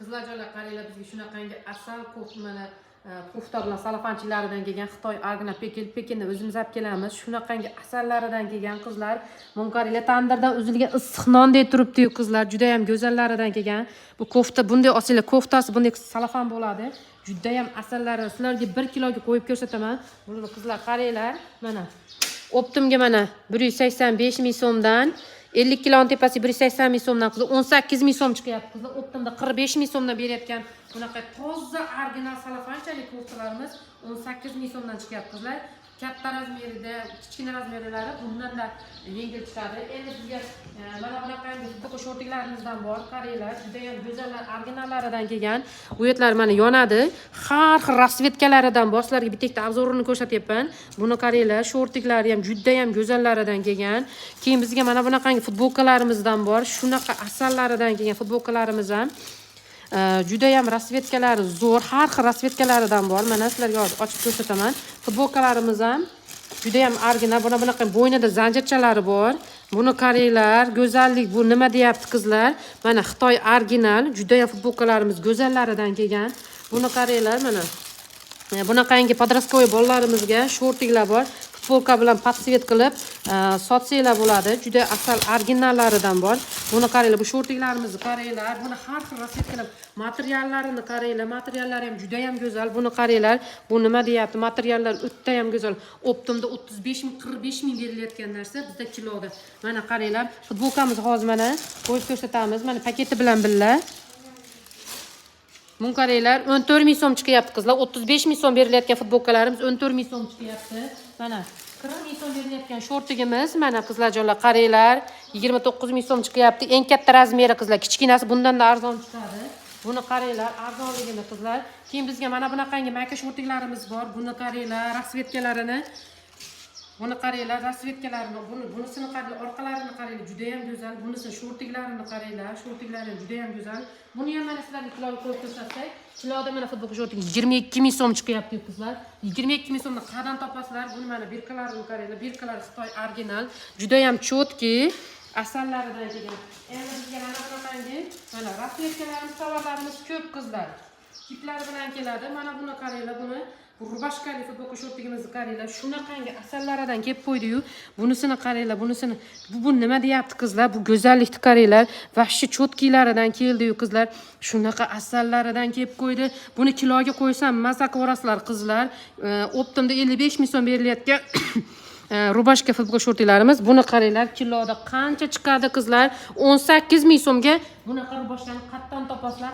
Qizlarjonlar qaranglar, bizga shunaqangi asal mana kofta bilan salafanchilaridan kelgan Xitoy argina Pekinda o'zimiz olib kelamiz. Shunaqangi asallaridan kelgan qizlar. Qaranglar, tandirdan uzilgan issiq nondek turibdi-yu qizlar, juda ham go'zallaridan kelgan. Bu kofta bunday olsanglar, koftasi bunday salafan bo'ladi. Juda ham asallari. Sizlarga 1 kiloga qo'yib ko'rsataman. Buni qizlar qaranglar, mana Optimga mana 185 ming so'mdan 50 kiloni tepasi 180 ming so'mdan qizlar 18 ming so'm chiqyapti qizlar. Optimda 45 ming so'mdan berayotgan bunaqa toza original salafanchalik koftalarimiz 18 ming so'mdan chiqyapti qizlar. Katta razmerida, kichkina razmerlari bundan-da yengil chiqadi. Endi sizga mana bunaqangi futbolka shortinlarimizdan bor. Qaranglar, juda ham go'zallar, originallaridan kelgan. Bu yerlar mana yonadi. Har xil rasvetkalaridan bor. Sizlarga bitta obzorini ko'rsatyapman. Buni qaranglar, shortiklari ham juda ham go'zallaridan kelgan. Keyin bizga mana bunaqangi futbolkalarimizdan bor. Shunaqa asallaridan kelgan futbolkalarimiz ham juda ham rasvetkalari zo'r, har xil rasvetkalaridan bor. Mana sizlarga ochib ko'rsataman. Futbolkalarimiz ham juda ham original. Bunaqa bo'ynida zanjirchalari bor. Buni qaranglar, go'zallik bu nima deyapti qizlar? Mana Xitoy original, juda ham futbolkalarimiz go'zallaridan kelgan. Buni qaranglar, mana bunaqangi podrastkovoy bolalarimizga shortinglar bor. Futbolka bilan podsvet qilib sotsanglar bo'ladi. Juda asal originallaridan bor. Buni qaranglar, bu shortinglarimizni qaranglar. Buni har xil rasvetkalar, materiallarini qaranglar. Materiallari ham juda ham go'zal. Buni qaranglar. Bu nima deyapti? Materiallar o'ta ham go'zal. Optimda 35 ming, 45 ming berilayotgan narsa bizda kiloda. Mana qaranglar. Futbolkamiz hozir mana qo'yib ko'rsatamiz. Mana paketi bilan birga. Buni qaranglar, 14 ming so'm chiqyapti qizlar. 35 ming so'm berilayotgan futbolkalarimiz 14 ming so'm chiqyapti. Mana 40 ming so'm berilayotgan shortigimiz, mana qizlarjonlar qaranglar, 29 ming so'm chiqyapti. Eng katta razmeri qizlar, kichkinasi bundan-da arzon chiqadi. Buni qaranglar, arzonligini qizlar. Keyin bizga mana bunaqangi mayka shortinglarimiz bor. Buni qaranglar, rasvetkalarini. Buni qaranglar, rasvetkalarini, bunisini qaranglar, orqalarini qaranglar, juda ham go'zal. Bunisi shortinglarini qaranglar, shortinglari juda ham go'zal. Buni ham mana sizlarga kiloga qo'yib ko'rsatsak, kiloda mana futbolka shorting 22 ming so'm chiqyapti qizlar. 22 ming so'mdan qadam topasizlar. Buni mana birkalarini qaranglar, birkalari Xitoy original, juda ham chotki, asallaridan kelgan. Endi bizga mana bunaqangi, mana rasvetkalarimiz, tovarlarimiz ko'p qizlar. Tiplari bilan keladi. Mana buni qaranglar, buni rubashkali futbolka shortigimizni qaranglar. Shunaqangi asallaridan kelib qo'ydi-yu. Bunisini qaranglar, bunisini. Bu nima deyapti qizlar? Bu go'zallikni qaranglar. Vahshi chotkilaridan keldi-yu qizlar. Shunaqa asallaridan kelib qo'ydi. Buni kiloga qo'ysam maza ko'rasizlar qizlar. Optimda 55 ming so'm berilayotgan rubashka futbolka shortilarimiz. Buni qaranglar, kiloda qancha chiqadi qizlar? 18 ming so'mga bunaqa rubashkani qattan topasizlar.